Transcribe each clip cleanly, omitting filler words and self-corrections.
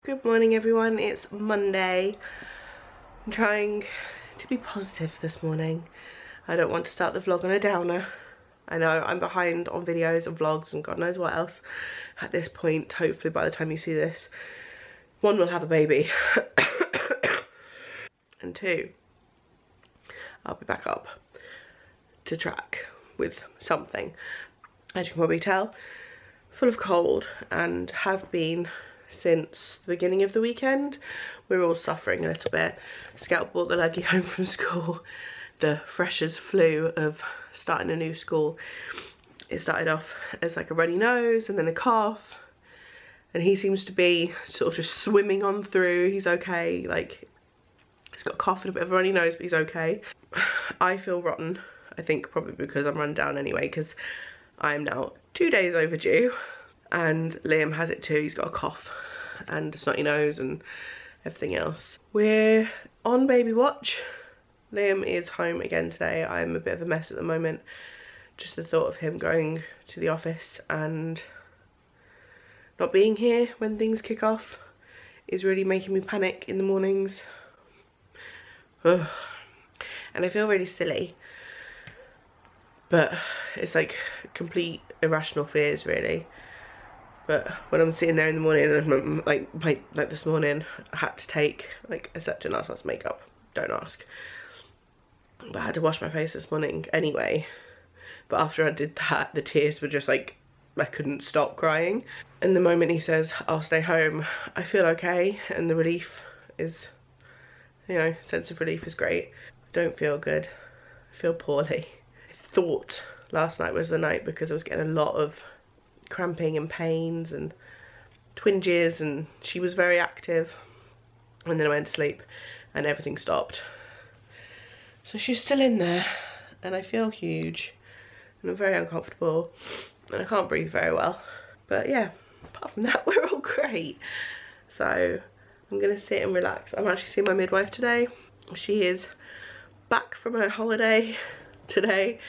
Good morning everyone, it's Monday. I'm trying to be positive this morning. I don't want to start the vlog on a downer. I know I'm behind on videos and vlogs and God knows what else at this point. Hopefully by the time you see this, one, will have a baby and two, I'll be back up to track with something. As you can probably tell, full of cold and have been since the beginning of the weekend. We're all suffering a little bit. Scout brought the leggy home from school. The freshers flu of starting a new school. It started off as like a runny nose and then a cough, and he seems to be sort of just swimming on through. He's okay, like he's got a cough and a bit of a runny nose, but he's okay. I feel rotten, I think probably because I'm run down anyway, because I am now 2 days overdue, and Liam has it too. He's got a cough and a snotty nose and everything else. We're on baby watch. Liam is home again today. I'm a bit of a mess at the moment. Just the thought of him going to the office and not being here when things kick off is really making me panic in the mornings. Ugh. And I feel really silly, but it's like complete irrational fears really. But when I'm sitting there in the morning and I'm like this morning, I had to take like a Septin last night's makeup, don't ask. But I had to wash my face this morning anyway. But after I did that, the tears were just like, I couldn't stop crying. And the moment he says, I'll stay home, I feel okay. And the relief is, you know, sense of relief is great. I don't feel good, I feel poorly. I thought last night was the night because I was getting a lot of cramping and pains and twinges, and she was very active, and then I went to sleep and everything stopped. So she's still in there and I feel huge and I'm very uncomfortable and I can't breathe very well. But yeah, apart from that, we're all great. So I'm gonna sit and relax. I'm actually seeing my midwife today. She is back from her holiday today.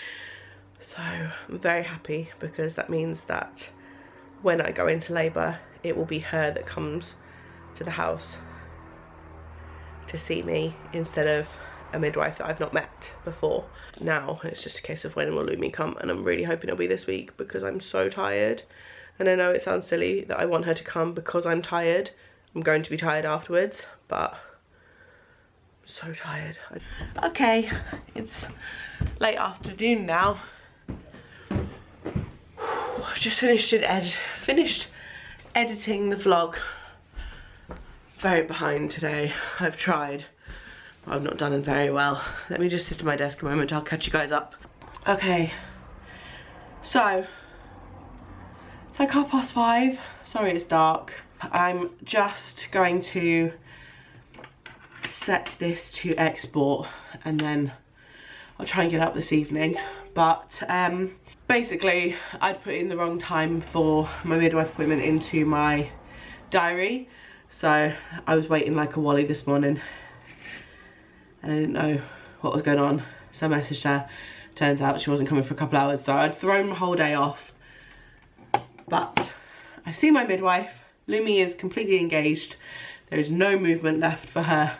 So I'm very happy because that means that when I go into labour, it will be her that comes to the house to see me instead of a midwife that I've not met before. Now it's just a case of when will Lumi come, and I'm really hoping it'll be this week because I'm so tired. And I know it sounds silly that I want her to come because I'm tired. I'm going to be tired afterwards, but I'm so tired. Okay, it's late afternoon now. I've just finished editing the vlog. Very behind today. I've tried, but I've not done it very well. Let me just sit at my desk a moment, I'll catch you guys up. Okay, so it's like 5:30. Sorry it's dark. I'm just going to set this to export and then I'll try and get up this evening. But basically I'd put in the wrong time for my midwife appointment into my diary, so I was waiting like a wally this morning and I didn't know what was going on, so I messaged her. Turns out she wasn't coming for a couple hours, so I'd thrown my whole day off. But I see my midwife. Lumi is completely engaged. There is no movement left for her,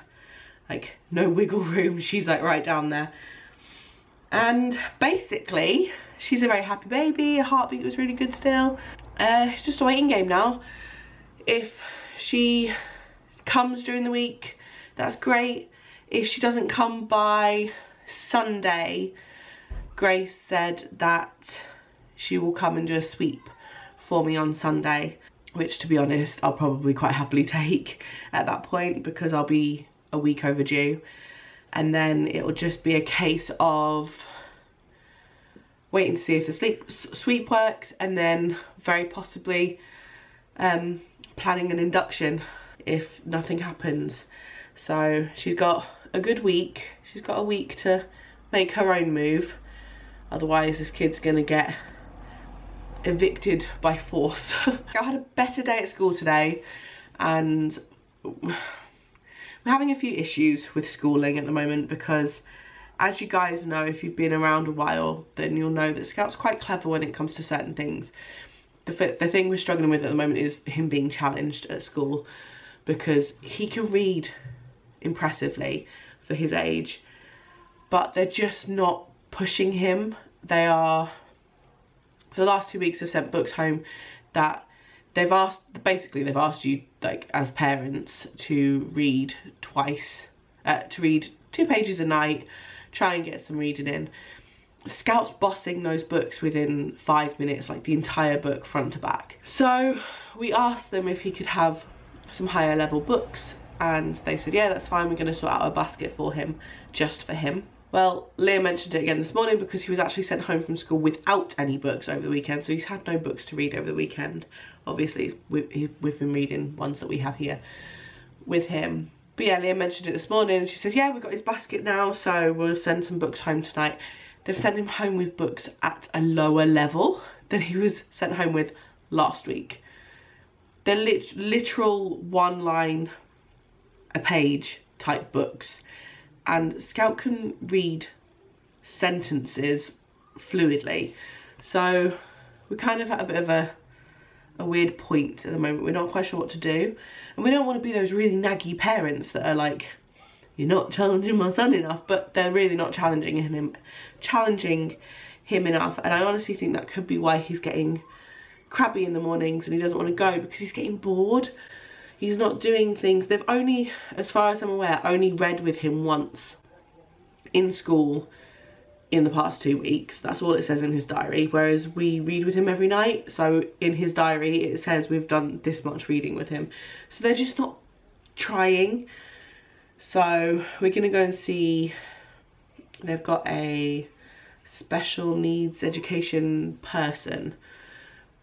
like no wiggle room. She's like right down there. And basically, she's a very happy baby. Her heartbeat was really good still. It's just a waiting game now. If she comes during the week, that's great. If she doesn't come by Sunday, Grace said that she will come and do a sweep for me on Sunday, which to be honest, I'll probably quite happily take at that point because I'll be a week overdue. And then it will just be a case of waiting to see if the sweep works, and then very possibly planning an induction if nothing happens. So she's got a good week. She's got a week to make her own move. Otherwise this kid's gonna get evicted by force. I had a better day at school today, and we're having a few issues with schooling at the moment because, as you guys know, if you've been around a while, then you'll know that Scout's quite clever when it comes to certain things. The thing we're struggling with at the moment is him being challenged at school because he can read impressively for his age, but they're just not pushing him. They are, for the last 2 weeks, they've sent books home that they've asked you, like, as parents, to read twice, to read 2 pages a night, try and get some reading in. Scout's bossing those books within 5 minutes, like the entire book front to back. So we asked them if he could have some higher level books, and they said, yeah, that's fine, we're going to sort out a basket for him, just for him. Well, Leah mentioned it again this morning because he was actually sent home from school without any books over the weekend, so he's had no books to read over the weekend. Obviously, we've been reading ones that we have here with him. But yeah, Leah mentioned it this morning, and she said, yeah, we've got his basket now, so we'll send some books home tonight. They've sent him home with books at a lower level than he was sent home with last week. They're literal 1 line a page type books, and Scout can read sentences fluidly. So we're kind of at a bit of a weird point at the moment. We're not quite sure what to do, and we don't want to be those really naggy parents that are like, you're not challenging my son enough, but they're really not challenging him enough. And I honestly think that could be why he's getting crabby in the mornings and he doesn't want to go, because he's getting bored. He's not doing things. They've only, as far as I'm aware, only read with him once in school in the past 2 weeks. That's all it says in his diary, whereas we read with him every night. So in his diary it says we've done this much reading with him. So they're just not trying. So we're gonna go and see, they've got a special needs education person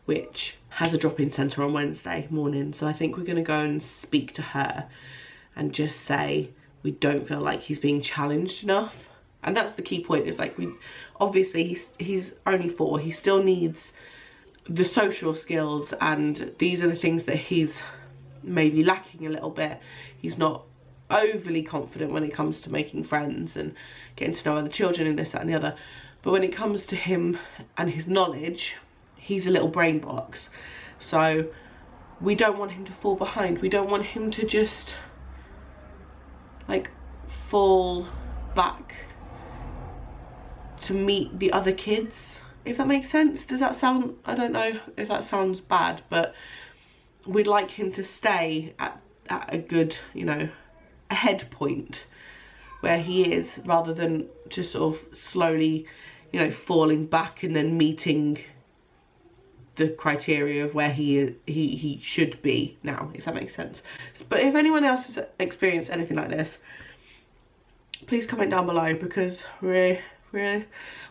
which has a drop-in centre on Wednesday morning. So I think we're gonna go and speak to her and just say we don't feel like he's being challenged enough. And that's the key point, is like, obviously he's only 4, he still needs the social skills, and these are the things that he's maybe lacking a little bit. He's not overly confident when it comes to making friends and getting to know other children and this, that and the other. But when it comes to him and his knowledge, he's a little brain box. So we don't want him to fall behind. We don't want him to just like fall back to meet the other kids, if that makes sense. Does that sound, I don't know if that sounds bad, but we'd like him to stay at a good, you know, a head point where he is, rather than just sort of slowly, you know, falling back and then meeting the criteria of where he should be now, if that makes sense. But if anyone else has experienced anything like this, please comment down below, because we're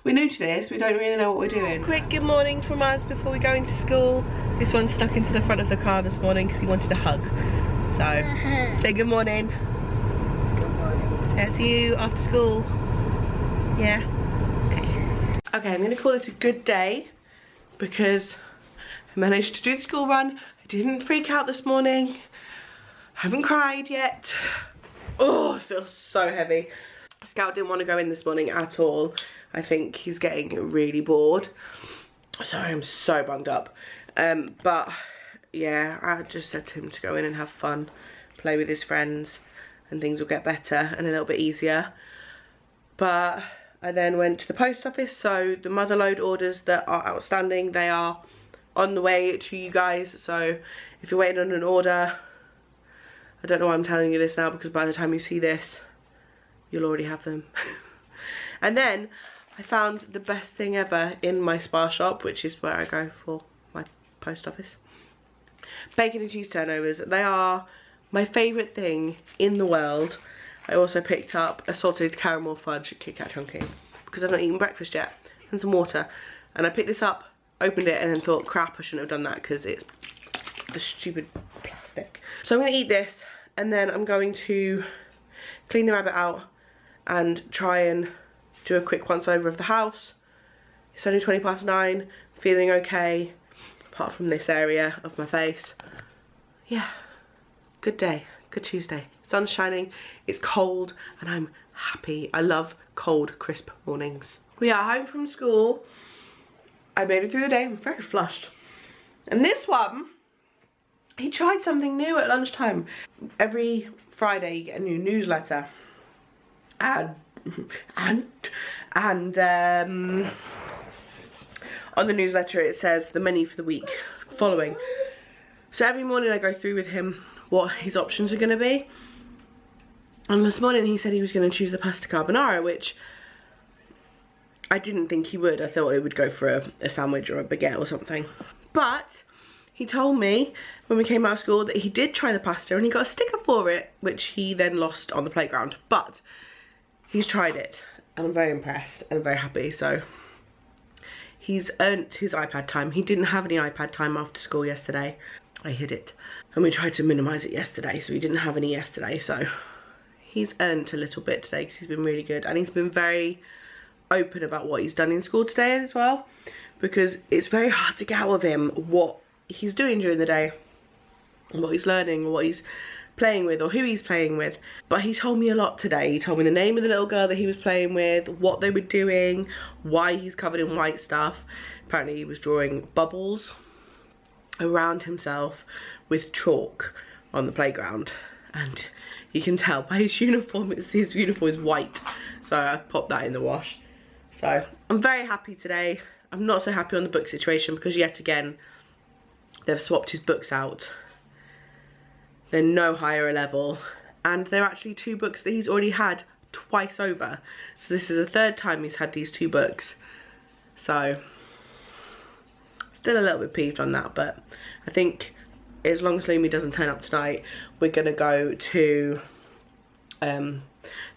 new to this. We don't really know what we're doing. Quick good morning from us before we go into school. This one snuck into the front of the car this morning because he wanted a hug. So say good morning. Good morning. So I'll see you after school. Yeah. Okay, I'm gonna call this a good day because I managed to do the school run. I didn't freak out this morning. I haven't cried yet. Oh, it feels so heavy. Scout didn't want to go in this morning at all. I think he's getting really bored. Sorry, I'm so bunged up. But yeah, I just said to him to go in and have fun, play with his friends, and things will get better and a little bit easier. But I then went to the post office, so the motherload orders that are outstanding, they are on the way to you guys. So if you're waiting on an order, I don't know why I'm telling you this now, because by the time you see this, you'll already have them. And then I found the best thing ever in my Spar shop, which is where I go for my post office. Bacon and cheese turnovers. They are my favourite thing in the world. I also picked up a salted caramel fudge Kit Kat chunky because I've not eaten breakfast yet, and some water. And I picked this up, opened it, and then thought, crap, I shouldn't have done that because it's the stupid plastic. So I'm going to eat this, and then I'm going to clean the rabbit out and try and do a quick once over of the house. It's only 9:20, feeling okay, apart from this area of my face. Yeah, good day, good Tuesday. Sun's shining, it's cold, and I'm happy. I love cold, crisp mornings. We are home from school. I made it through the day, I'm very flushed. And this one, he tried something new at lunchtime. every Friday you get a new newsletter, and on the newsletter it says the menu for the week following. So every morning I go through with him what his options are going to be. And this morning he said he was going to choose the pasta carbonara, which I didn't think he would. I thought he would go for a sandwich or a baguette or something. But he told me when we came out of school that he did try the pasta and he got a sticker for it, which he then lost on the playground. But he's tried it and I'm very impressed and very happy. So he's earned his iPad time. He didn't have any iPad time after school yesterday. I hid it and we tried to minimise it yesterday, so he didn't have any yesterday. So he's earned a little bit today because he's been really good, and he's been very open about what he's done in school today as well, because it's very hard to get out of him what he's doing during the day, what he's learning, what he's playing with, or who he's playing with. But he told me a lot today. He told me the name of the little girl that he was playing with, what they were doing, why he's covered in white stuff. Apparently he was drawing bubbles around himself with chalk on the playground, and you can tell by his uniform, his uniform is white, so I've popped that in the wash. So I'm very happy today. I'm not so happy on the book situation because yet again they've swapped his books out. They're no higher a level, and they're actually 2 books that he's already had twice over. So this is the 3rd time he's had these 2 books. So still a little bit peeved on that, but I think as long as Lumi doesn't turn up tonight, we're gonna go to the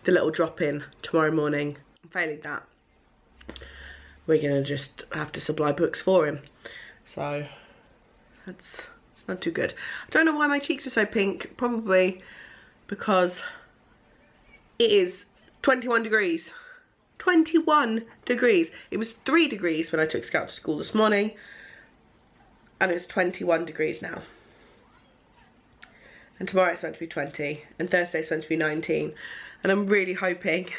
little drop-in tomorrow morning. Failing that, we're gonna just have to supply books for him. So it's not too good. I don't know why my cheeks are so pink. Probably because it is 21 degrees. 21 degrees. It was 3 degrees when I took Scout to school this morning, and it's 21 degrees now. And tomorrow it's meant to be 20, and Thursday it's meant to be 19. And I'm really hoping,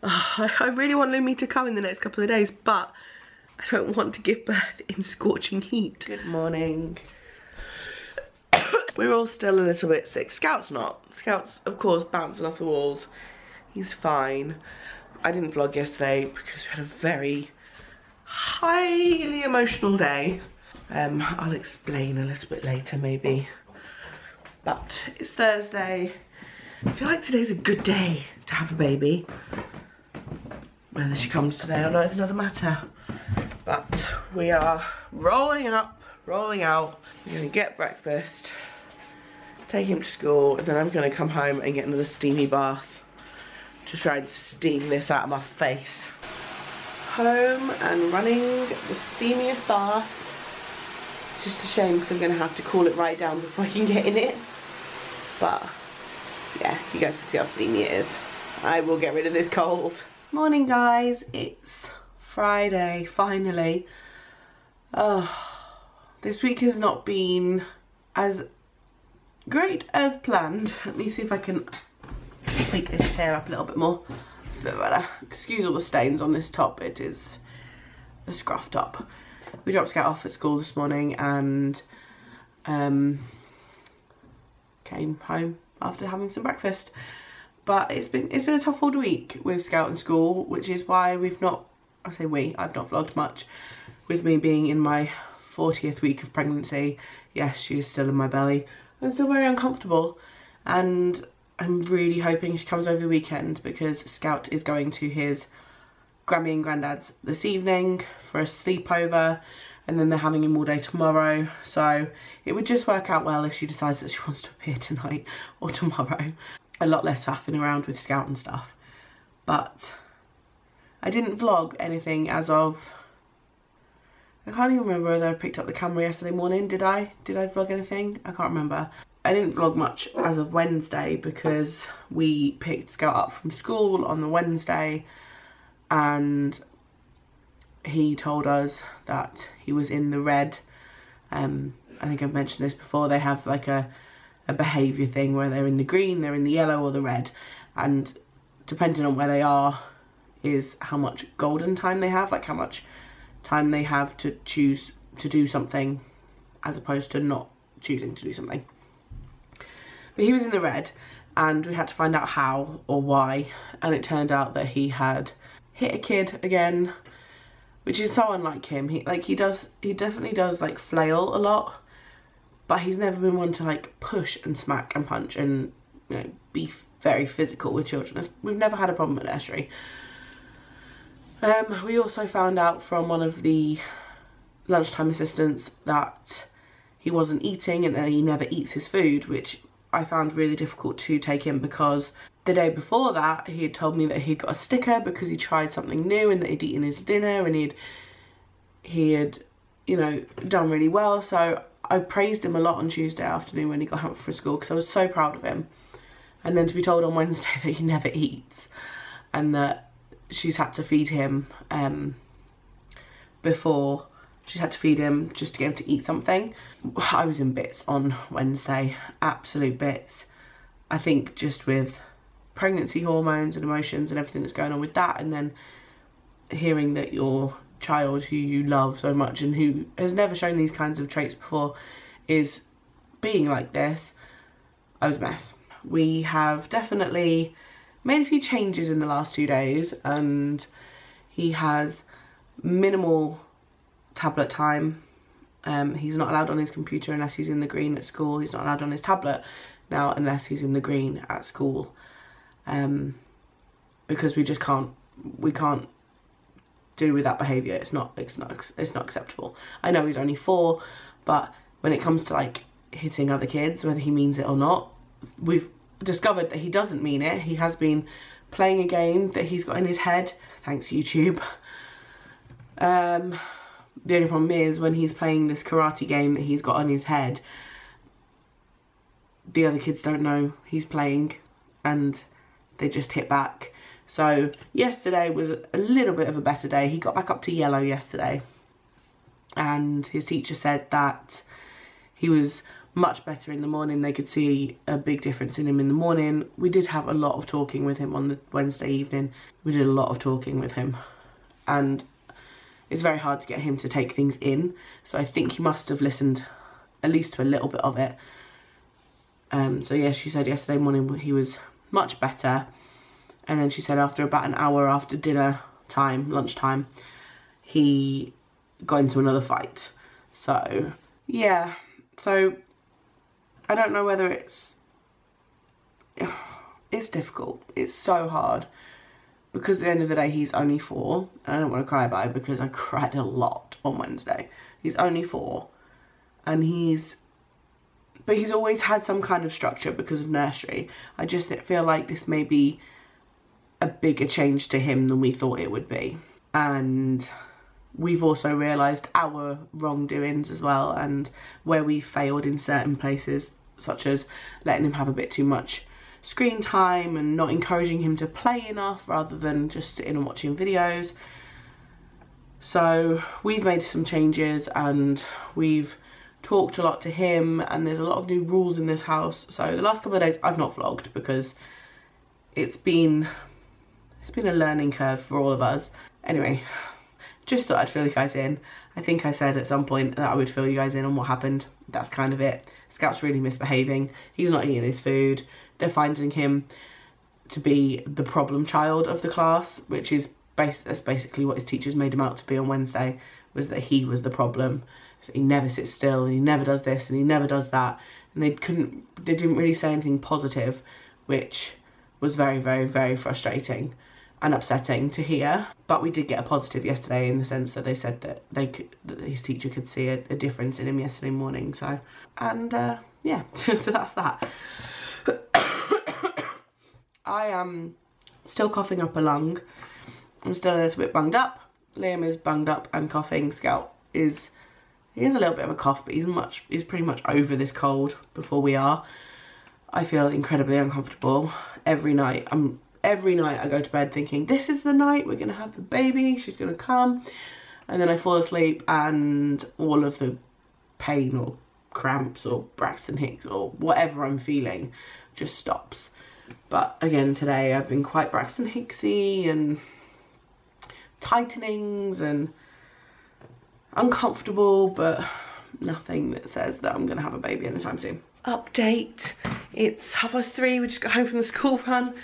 I really want Lumi to come in the next couple of days, but I don't want to give birth in scorching heat. Good morning. We're all still a little bit sick. Scout's not. Scout's, of course, bouncing off the walls. He's fine. I didn't vlog yesterday because we had a very highly emotional day. I'll explain a little bit later maybe. But it's Thursday. I feel like today's a good day to have a baby. Whether she comes today or not is another matter. But we are rolling up, rolling out. We're gonna get breakfast, take him to school, and then I'm gonna come home and get another steamy bath to try and steam this out of my face. Home and running the steamiest bath. It's just a shame because I'm gonna have to cool it right down before I can get in it. But yeah, you guys can see how steamy it is. I will get rid of this cold. Morning guys, it's Friday, finally. This week has not been as great as planned. Let me see if I can take this chair up a little bit more. It's a bit better. Excuse all the stains on this top, it is a scruff top. We dropped Scout off at school this morning and came home after having some breakfast. But it's been a tough old week with Scout and school, which is why we've not, I've not vlogged much, with me being in my 40th week of pregnancy. Yes, she is still in my belly. I'm still very uncomfortable, and I'm really hoping she comes over the weekend because Scout is going to his Grammy and Grandad's this evening for a sleepover, and then they're having him all day tomorrow. So it would just work out well if she decides that she wants to appear tonight or tomorrow. A lot less faffing around with Scout and stuff. But I didn't vlog anything as of, I can't even remember whether I picked up the camera yesterday morning. Did I vlog anything? I can't remember. I didn't vlog much as of Wednesday because we picked Scout up from school on the Wednesday and he told us that he was in the red. I think I've mentioned this before. They have like a behaviour thing where they're in the green, they're in the yellow or the red, and depending on where they are is how much golden time they have, like how much time they have to choose to do something as opposed to not choosing to do something. But he was in the red, and we had to find out how or why, and it turned out that he had hit a kid again, which is so unlike him. He definitely does like flail a lot, but he's never been one to like push and smack and punch and, you know, be very physical with children. We've never had a problem at nursery. We also found out from one of the lunchtime assistants that he wasn't eating and that he never eats his food, which I found really difficult to take in, because the day before that he had told me that he'd got a sticker because he tried something new and that he'd eaten his dinner and he had, you know, done really well. So I praised him a lot on Tuesday afternoon when he got home from school, because I was so proud of him. And then to be told on Wednesday that he never eats and that she's had to feed him before. She's had to feed him just to get him to eat something. I was in bits on Wednesday, absolute bits. I think just with pregnancy hormones and emotions and everything that's going on with that, and then hearing that your child who you love so much and who has never shown these kinds of traits before is being like this, I was a mess. We have definitely made a few changes in the last 2 days, and he has minimal tablet time. He's not allowed on his computer unless he's in the green at school. He's not allowed on his tablet now unless he's in the green at school, because we can't do with that behaviour. It's not acceptable. I know he's only 4, but when it comes to like hitting other kids, whether he means it or not, we've discovered that he doesn't mean it. He has been playing a game that he's got in his head, thanks YouTube. The only problem is when he's playing this karate game that he's got on his head, the other kids don't know he's playing and they just hit back. So yesterday was a little bit of a better day. He got back up to yellow yesterday, and his teacher said that he was much better in the morning. They could see a big difference in him in the morning. We did have a lot of talking with him on the Wednesday evening. We did a lot of talking with him, and it's very hard to get him to take things in. So I think he must have listened at least to a little bit of it. So yeah, she said yesterday morning he was much better. And then she said after about an hour after dinner time, lunchtime, he got into another fight. So yeah, so I don't know whether it's difficult. It's so hard, because at the end of the day he's only 4, and I don't want to cry about it because I cried a lot on Wednesday. He's only 4, and he's always had some kind of structure because of nursery. I just feel like this may be a bigger change to him than we thought it would be, and we've also realised our wrongdoings as well, and where we failed in certain places, such as letting him have a bit too much screen time and not encouraging him to play enough rather than just sitting and watching videos. So we've made some changes, and we've talked a lot to him, and there's a lot of new rules in this house. So the last couple of days I've not vlogged because it's been a learning curve for all of us. Anyway, just thought I'd fill you guys in. I think I said at some point that I would fill you guys in on what happened. That's kind of it. Scout's really misbehaving. He's not eating his food. They're finding him to be the problem child of the class, which is that's basically what his teachers made him out to be on Wednesday, was that he was the problem. So he never sits still, and he never does this, and he never does that. And they didn't really say anything positive, which was very, very, very frustrating and upsetting to hear. But we did get a positive yesterday, in the sense that they said that that his teacher could see a difference in him yesterday morning. So, and yeah, so that's that. I am still coughing up a lung. I'm still a little bit bunged up. Liam is bunged up and coughing. Scout he has a little bit of a cough, but he's pretty much over this cold before we are. I feel incredibly uncomfortable every night. Every night I go to bed thinking, this is the night we're gonna have the baby, she's gonna come, and then I fall asleep and all of the pain or cramps or Braxton Hicks or whatever I'm feeling just stops. But again, today I've been quite Braxton Hicksy and tightenings and uncomfortable, but nothing that says that I'm gonna have a baby anytime soon. Update, It's 3:30, we just got home from the school run,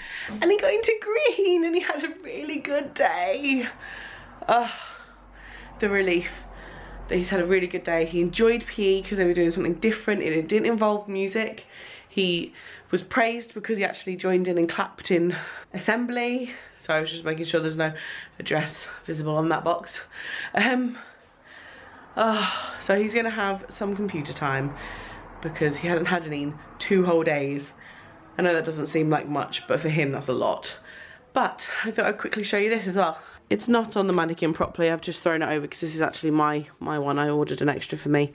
and he got into green, and he had a really good day. The relief that he's had a really good day. He enjoyed PE because they were doing something different, and it didn't involve music. He was praised because he actually joined in and clapped in assembly. So I was just making sure there's no address visible on that box. So he's gonna have some computer time because he hadn't had any in 2 whole days. I know that doesn't seem like much, but for him that's a lot. But I thought I'd quickly show you this as well. It's not on the mannequin properly, I've just thrown it over because this is actually my one. I ordered an extra for me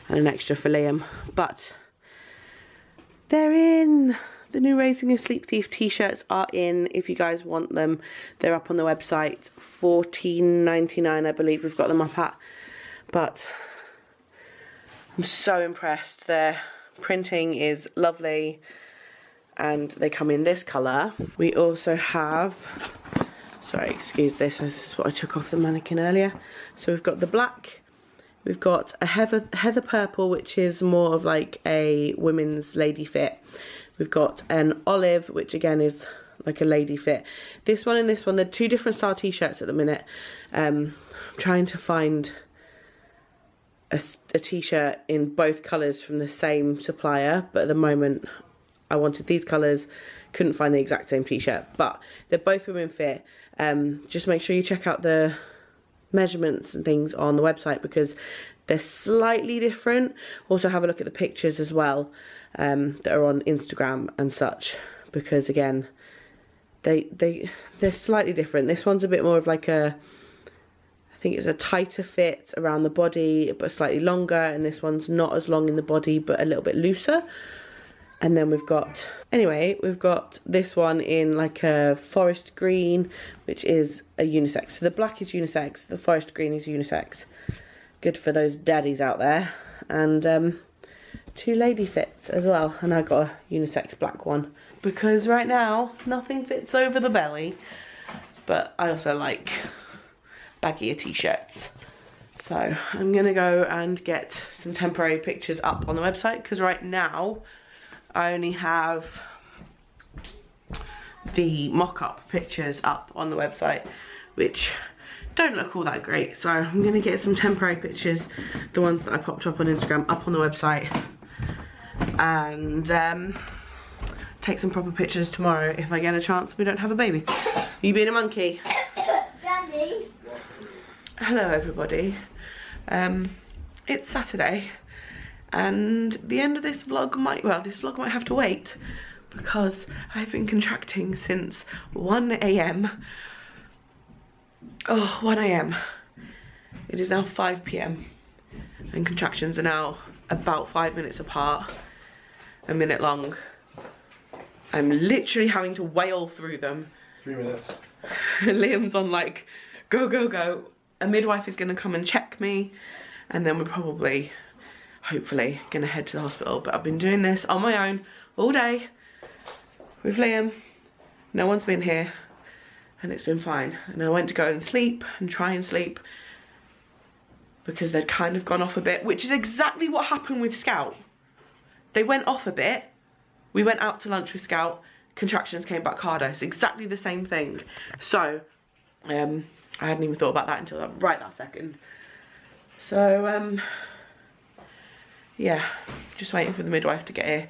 and an extra for Liam. But they're in. The new Raising a Sleep Thief t-shirts are in. If you guys want them, they're up on the website. $14.99 I believe we've got them up at. But I'm so impressed. Their printing is lovely and they come in this colour. We also have, sorry, excuse this is what I took off the mannequin earlier. So we've got the black, we've got a heather purple, which is more of like a women's lady fit. We've got an olive, which again is like a lady fit. This one and this one, they're 2 different style t-shirts at the minute. I'm trying to find a t-shirt in both colours from the same supplier, but at the moment I wanted these colours, couldn't find the exact same t-shirt, but they're both women fit. Just make sure you check out the measurements and things on the website because they're slightly different. Also have a look at the pictures as well that are on Instagram and such, because again they're slightly different. This one's a bit more of like a, I think it's a tighter fit around the body but slightly longer, and this one's not as long in the body but a little bit looser. And then we've got, anyway, we've got this one in like a forest green, which is a unisex. So the black is unisex, the forest green is unisex. Good for those daddies out there. And 2 lady fits as well. And I got a unisex black one. Because right now, nothing fits over the belly. But I also like baggier t-shirts. So I'm going to go and get some temporary pictures up on the website. Because right now, I only have the mock-up pictures up on the website, which don't look all that great. So I'm going to get some temporary pictures, the ones that I popped up on Instagram, up on the website, and take some proper pictures tomorrow if I get a chance. We don't have a baby. You being a monkey? Daddy. Hello everybody. It's Saturday. And the end of this vlog might, well, this vlog might have to wait because I've been contracting since 1 AM. Oh, 1 AM. It is now 5 PM and contractions are now about 5 minutes apart, a minute long. I'm literally having to wail through them. 3 minutes. Liam's on like, go, go, go. A midwife is gonna come and check me, and then we're probably, hopefully, gonna head to the hospital. But I've been doing this on my own all day with Liam. No one's been here and it's been fine. And I went to go and sleep and try and sleep because they'd kind of gone off a bit, which is exactly what happened with Scout. They went off a bit. We went out to lunch with Scout, contractions came back harder. It's exactly the same thing. So I hadn't even thought about that until right that second. So yeah, just waiting for the midwife to get here.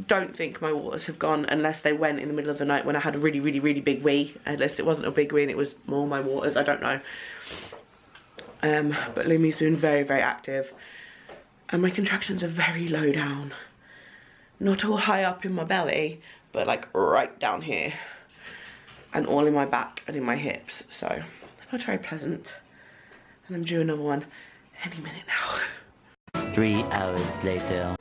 Don't think my waters have gone unless they went in the middle of the night when I had a really, really, really big wee. Unless it wasn't a big wee and it was more my waters, I don't know. But Lumi's been very, very active. And my contractions are very low down. Not all high up in my belly, but like right down here. And all in my back and in my hips. So, not very pleasant. And I'm due another one any minute now. 3 hours later.